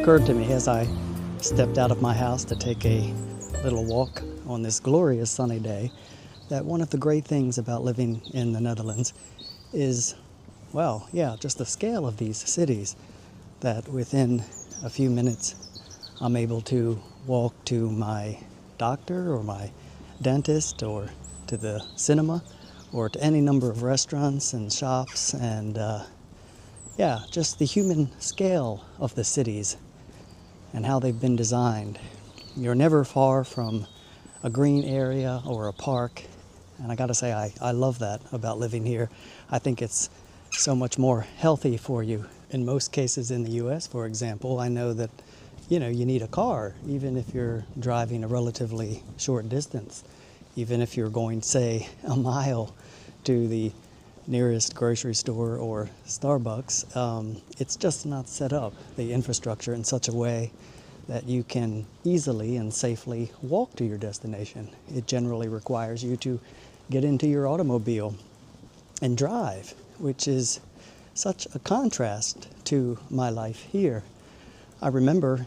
occurred to me as I stepped out of my house to take a little walk on this glorious sunny day that one of the great things about living in the Netherlands is, well, yeah, just the scale of these cities, that within a few minutes I'm able to walk to my doctor or my dentist or to the cinema or to any number of restaurants and shops, and yeah, just the human scale of the cities and how they've been designed. You're never far from a green area or a park, and I gotta say I love that about living here. I think it's so much more healthy for you. In most cases in the US, for example, I know that you need a car, even if you're driving a relatively short distance, even if you're going, say, a mile to the nearest grocery store or Starbucks. It's just not set up, the infrastructure, in such a way that you can easily and safely walk to your destination. It generally requires you to get into your automobile and drive, which is such a contrast to my life here. I remember,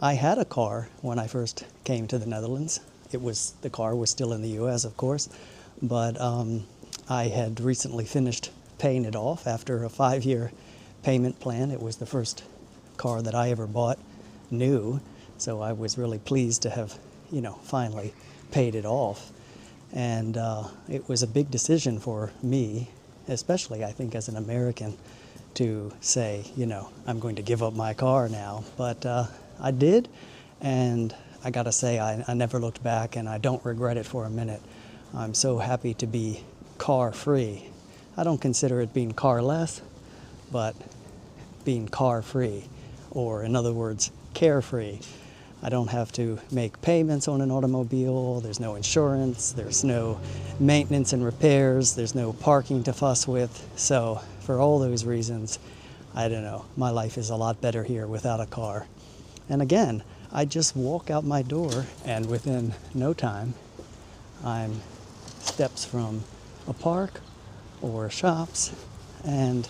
I had a car when I first came to the Netherlands. The car was still in the US, of course, but I had recently finished paying it off after a 5-year payment plan. It was the first car that I ever bought new, so I was really pleased to have, finally paid it off. And it was a big decision for me, especially I think as an American, to say, I'm going to give up my car now. But I did, and I gotta say, I never looked back, and I don't regret it for a minute. I'm so happy to be car-free. I don't consider it being car-less, but being car-free, or in other words, carefree. I don't have to make payments on an automobile, there's no insurance, there's no maintenance and repairs, there's no parking to fuss with. So for all those reasons, I don't know, my life is a lot better here without a car. And again, I just walk out my door, and within no time, I'm steps from a park or shops, and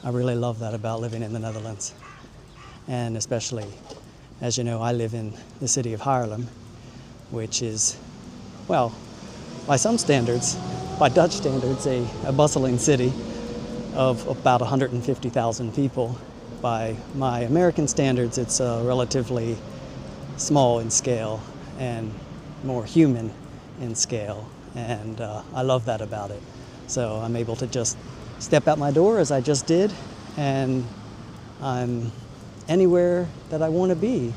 I really love that about living in the Netherlands. And especially, as you know, I live in the city of Haarlem, which is, well, by some standards, by Dutch standards, a bustling city of about 150,000 people. By my American standards, it's relatively small in scale and more human in scale, and I love that about it. So I'm able to just step out my door as I just did, and I'm anywhere that I want to be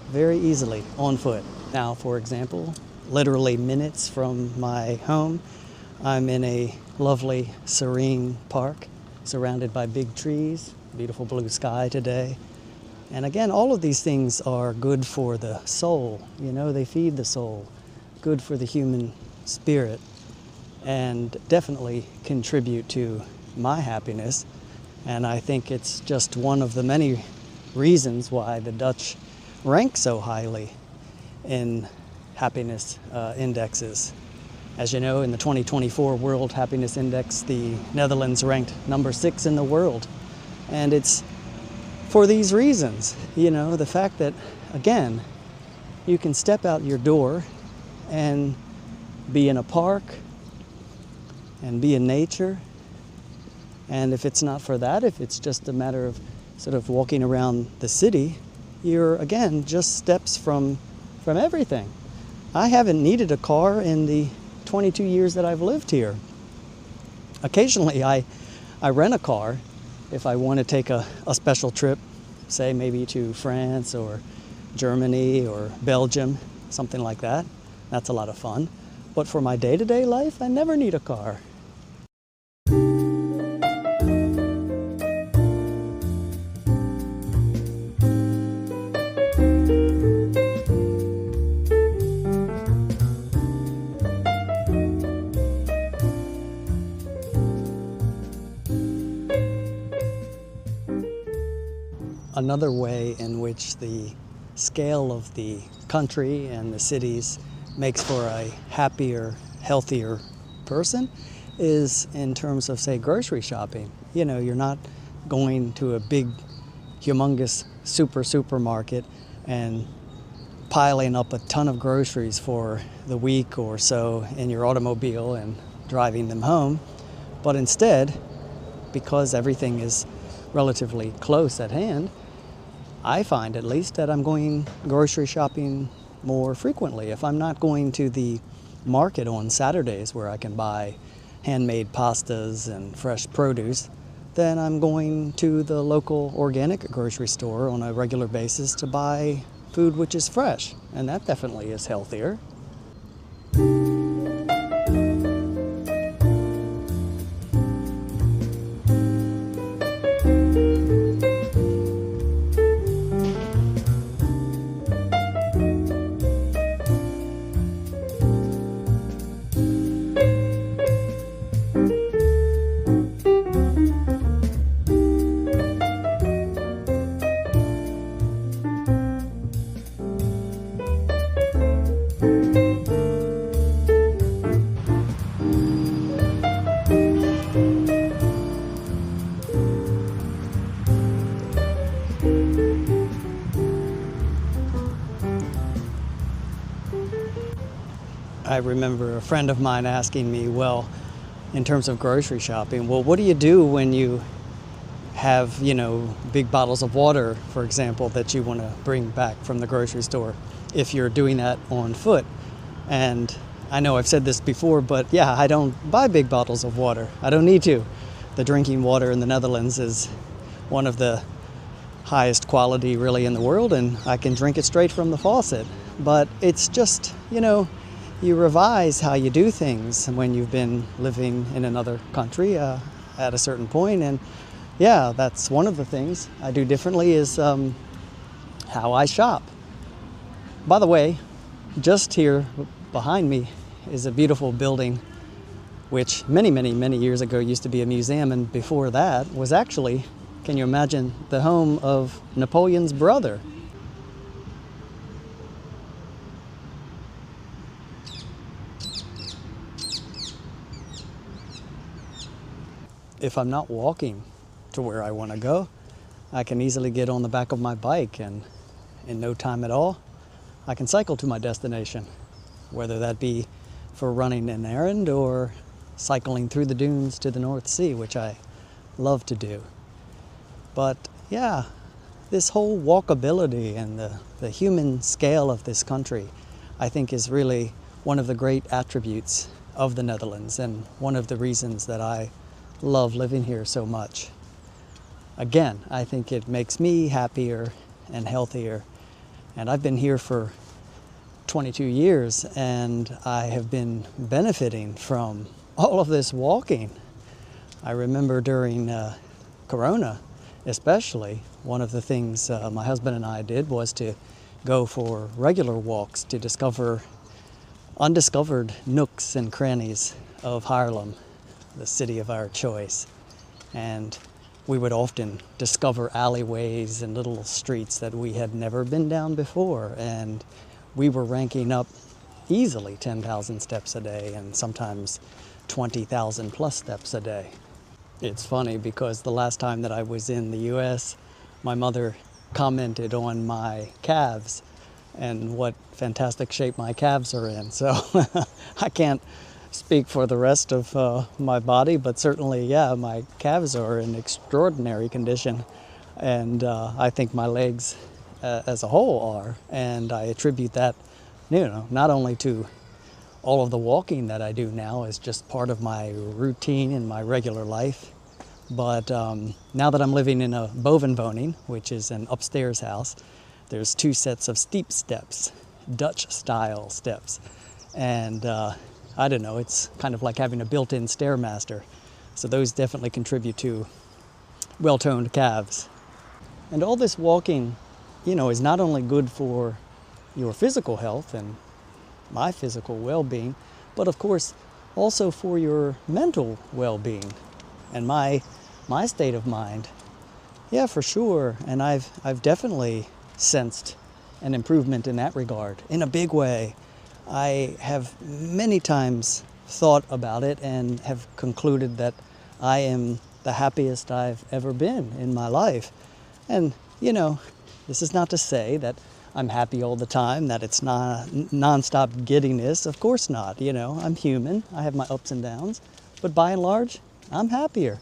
very easily on foot. Now, for example, literally minutes from my home, I'm in a lovely, serene park surrounded by big trees, beautiful blue sky today. And again, all of these things are good for the soul. They feed the soul, good for the human spirit, and definitely contribute to my happiness. And I think it's just one of the many reasons why the Dutch rank so highly in happiness indexes. As you know, in the 2024 World Happiness Index, the Netherlands ranked number 6 in the world. And it's for these reasons, the fact that, again, you can step out your door and be in a park and be in nature. And if it's not for that, if it's just a matter of sort of walking around the city, you're, again, just steps from everything. I haven't needed a car in the 22 years that I've lived here. Occasionally, I rent a car if I want to take a special trip, say maybe to France or Germany or Belgium, something like that. That's a lot of fun. But for my day-to-day life, I never need a car. Another way in which the scale of the country and the cities makes for a happier, healthier person is in terms of, say, grocery shopping. You're not going to a big, humongous supermarket and piling up a ton of groceries for the week or so in your automobile and driving them home. But instead, because everything is relatively close at hand, I find at least that I'm going grocery shopping more frequently. If I'm not going to the market on Saturdays where I can buy handmade pastas and fresh produce, then I'm going to the local organic grocery store on a regular basis to buy food which is fresh, and that definitely is healthier. I remember a friend of mine asking me, well, in terms of grocery shopping, well, what do you do when you have, big bottles of water, for example, that you want to bring back from the grocery store if you're doing that on foot? And I know I've said this before, but yeah, I don't buy big bottles of water. I don't need to. The drinking water in the Netherlands is one of the highest quality really in the world, and I can drink it straight from the faucet. But it's just, you revise how you do things when you've been living in another country at a certain point. And yeah, that's one of the things I do differently is how I shop. By the way, just here behind me is a beautiful building which many years ago used to be a museum, and before that was actually, can you imagine, the home of Napoleon's brother. If I'm not walking to where I want to go, I can easily get on the back of my bike, and in no time at all, I can cycle to my destination, whether that be for running an errand or cycling through the dunes to the North Sea, which I love to do. But yeah, this whole walkability and the human scale of this country, I think, is really one of the great attributes of the Netherlands, and one of the reasons that I love living here so much. Again, I think it makes me happier and healthier. And I've been here for 22 years, and I have been benefiting from all of this walking. I remember during Corona, especially, one of the things my husband and I did was to go for regular walks to discover undiscovered nooks and crannies of Haarlem, the city of our choice. And we would often discover alleyways and little streets that we had never been down before, and we were ranking up easily 10,000 steps a day and sometimes 20,000 plus steps a day. It's funny because the last time that I was in the US, my mother commented on my calves and what fantastic shape my calves are in. So I can't speak for the rest of my body, but certainly, yeah, my calves are in extraordinary condition, and I think my legs as a whole are, and I attribute that, not only to all of the walking that I do now as just part of my routine in my regular life, but now that I'm living in a bovenwoning, which is an upstairs house, there's 2 sets of steep steps, Dutch style steps, and I don't know, it's kind of like having a built-in Stairmaster. So those definitely contribute to well-toned calves. And all this walking, is not only good for your physical health and my physical well-being, but of course also for your mental well-being and my state of mind. Yeah, for sure. And I've definitely sensed an improvement in that regard in a big way. I have many times thought about it and have concluded that I am the happiest I've ever been in my life. And you know, this is not to say that I'm happy all the time, that it's not nonstop giddiness. Of course not. I'm human. I have my ups and downs. But by and large, I'm happier.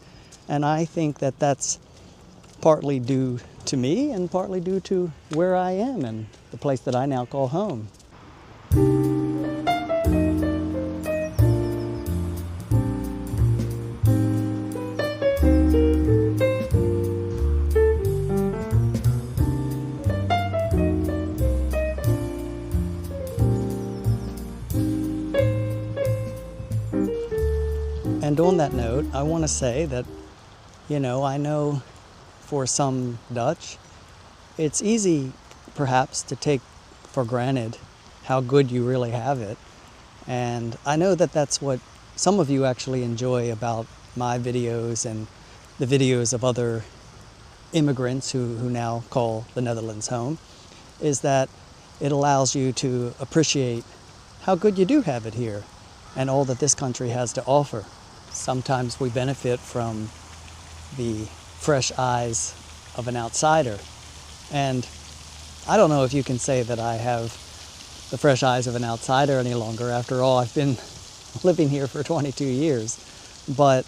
And I think that that's partly due to me and partly due to where I am and the place that I now call home. And on that note, I want to say that, I know for some Dutch, it's easy perhaps to take for granted how good you really have it. And I know that that's what some of you actually enjoy about my videos and the videos of other immigrants who now call the Netherlands home, is that it allows you to appreciate how good you do have it here and all that this country has to offer. Sometimes we benefit from the fresh eyes of an outsider. And I don't know if you can say that I have the fresh eyes of an outsider any longer. After all, I've been living here for 22 years. But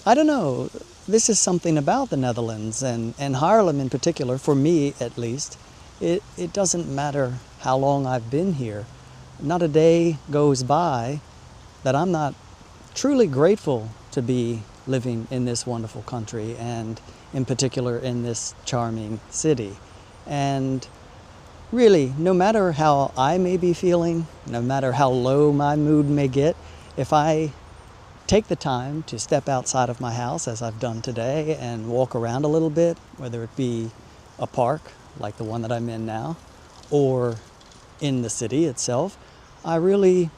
I don't know. This is something about the Netherlands and Haarlem in particular, for me at least. It doesn't matter how long I've been here. Not a day goes by that I'm not truly grateful to be living in this wonderful country and in particular in this charming city. And really, no matter how I may be feeling, no matter how low my mood may get, if I take the time to step outside of my house as I've done today and walk around a little bit, whether it be a park like the one that I'm in now or in the city itself, I really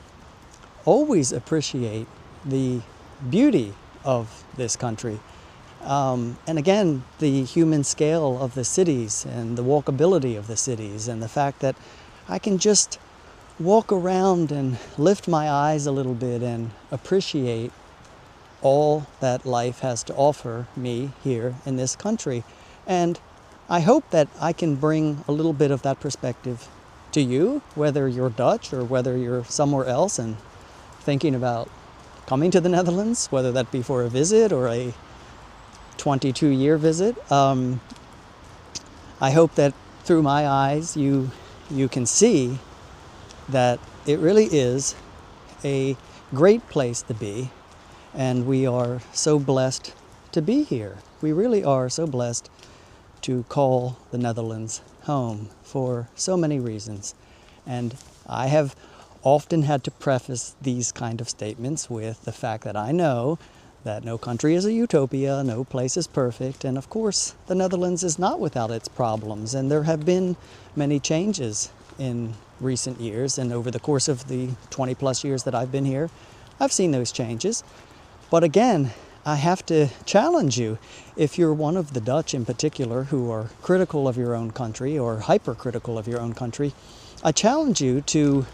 always appreciate the beauty of this country. And again, the human scale of the cities and the walkability of the cities and the fact that I can just walk around and lift my eyes a little bit and appreciate all that life has to offer me here in this country. And I hope that I can bring a little bit of that perspective to you, whether you're Dutch or whether you're somewhere else and thinking about coming to the Netherlands, whether that be for a visit or a 22-year visit. I hope that through my eyes you can see that it really is a great place to be, and we are so blessed to be here. We really are so blessed to call the Netherlands home for so many reasons. And I have often had to preface these kind of statements with the fact that I know that no country is a utopia, no place is perfect, and of course the Netherlands is not without its problems, and there have been many changes in recent years, and over the course of the 20 plus years that I've been here, I've seen those changes. But again, I have to challenge you, if you're one of the Dutch in particular who are critical of your own country or hypercritical of your own country, I challenge you to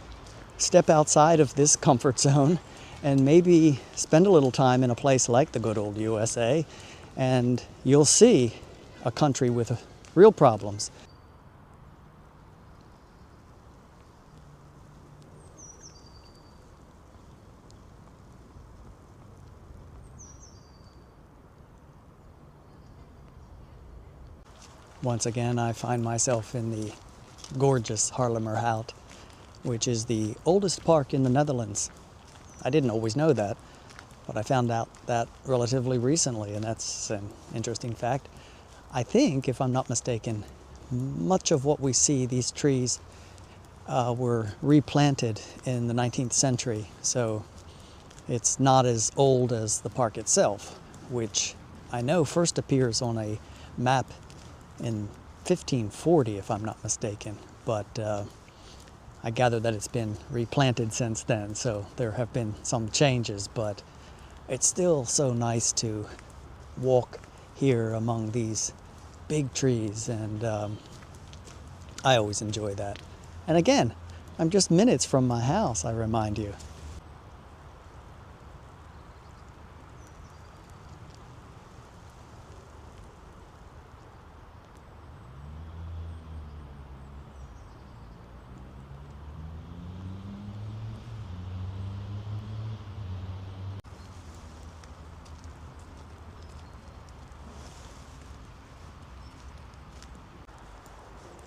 step outside of this comfort zone and maybe spend a little time in a place like the good old USA, and you'll see a country with real problems. Once again, I find myself in the gorgeous Haarlemmerhout, which is the oldest park in the Netherlands. I didn't always know that, but I found out that relatively recently, and that's an interesting fact. I think, if I'm not mistaken, much of what we see, these trees, were replanted in the 19th century, so it's not as old as the park itself, which I know first appears on a map in 1540, if I'm not mistaken, but I gather that it's been replanted since then, so there have been some changes, but it's still so nice to walk here among these big trees, and I always enjoy that. And again, I'm just minutes from my house, I remind you.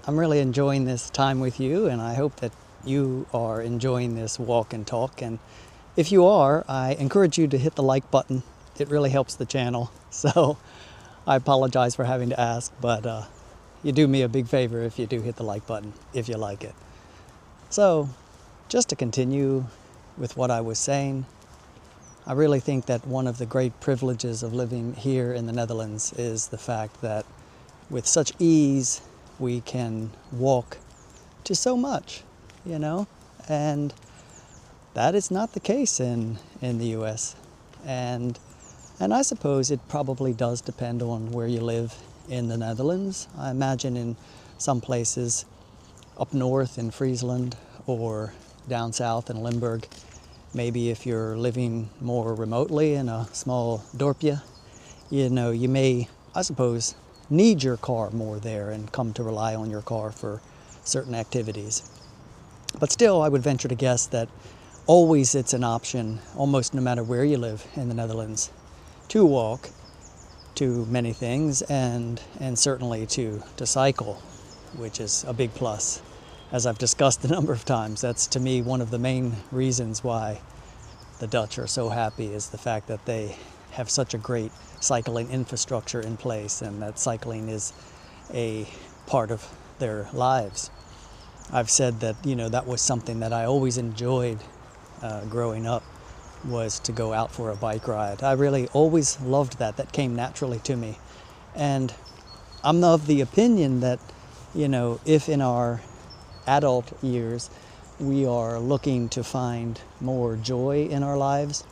I'm really enjoying this time with you, and I hope that you are enjoying this walk and talk. And if you are, I encourage you to hit the like button. It really helps the channel. So I apologize for having to ask, but you do me a big favor if you do hit the like button, if you like it. So just to continue with what I was saying, I really think that one of the great privileges of living here in the Netherlands is the fact that with such ease we can walk to so much, and that is not the case in the US. And I suppose it probably does depend on where you live in the Netherlands. I imagine in some places up north in Friesland or down south in Limburg, maybe if you're living more remotely in a small dorpje, you may, I suppose, need your car more there and come to rely on your car for certain activities. But still, I would venture to guess that always it's an option, almost no matter where you live in the Netherlands, to walk to many things and certainly to cycle, which is a big plus. As I've discussed a number of times, that's to me one of the main reasons why the Dutch are so happy, is the fact that they have such a great cycling infrastructure in place, and that cycling is a part of their lives. I've said that, that was something that I always enjoyed growing up, was to go out for a bike ride. I really always loved that. That came naturally to me. And I'm of the opinion that, if in our adult years we are looking to find more joy in our lives,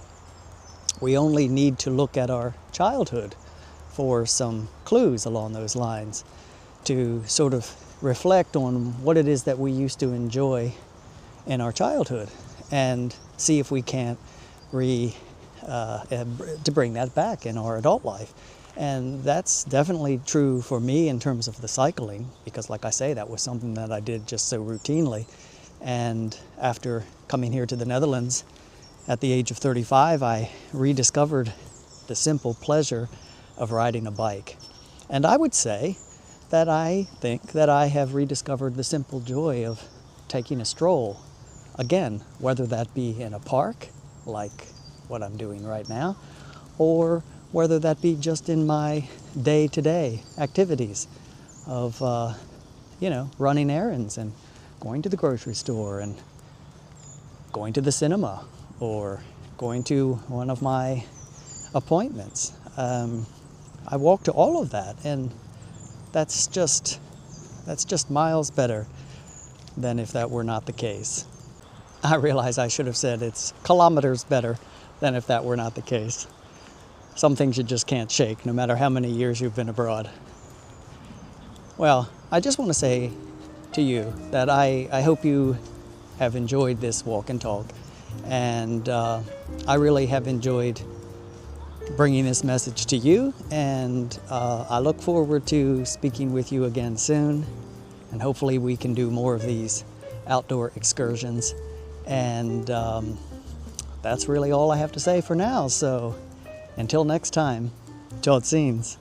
we only need to look at our childhood for some clues along those lines to sort of reflect on what it is that we used to enjoy in our childhood and see if we can't to bring that back in our adult life. And that's definitely true for me in terms of the cycling, because like I say, that was something that I did just so routinely. And after coming here to the Netherlands at the age of 35, I rediscovered the simple pleasure of riding a bike. And I would say that I think that I have rediscovered the simple joy of taking a stroll. Again, whether that be in a park, like what I'm doing right now, or whether that be just in my day-to-day activities of, running errands and going to the grocery store and going to the cinema or going to one of my appointments. I walk to all of that, and that's just miles better than if that were not the case. I realize I should have said it's kilometers better than if that were not the case. Some things you just can't shake, no matter how many years you've been abroad. Well, I just want to say to you that I hope you have enjoyed this walk and talk, and I really have enjoyed bringing this message to you, and I look forward to speaking with you again soon, and hopefully we can do more of these outdoor excursions. And that's really all I have to say for now. So until next time, tot ziens.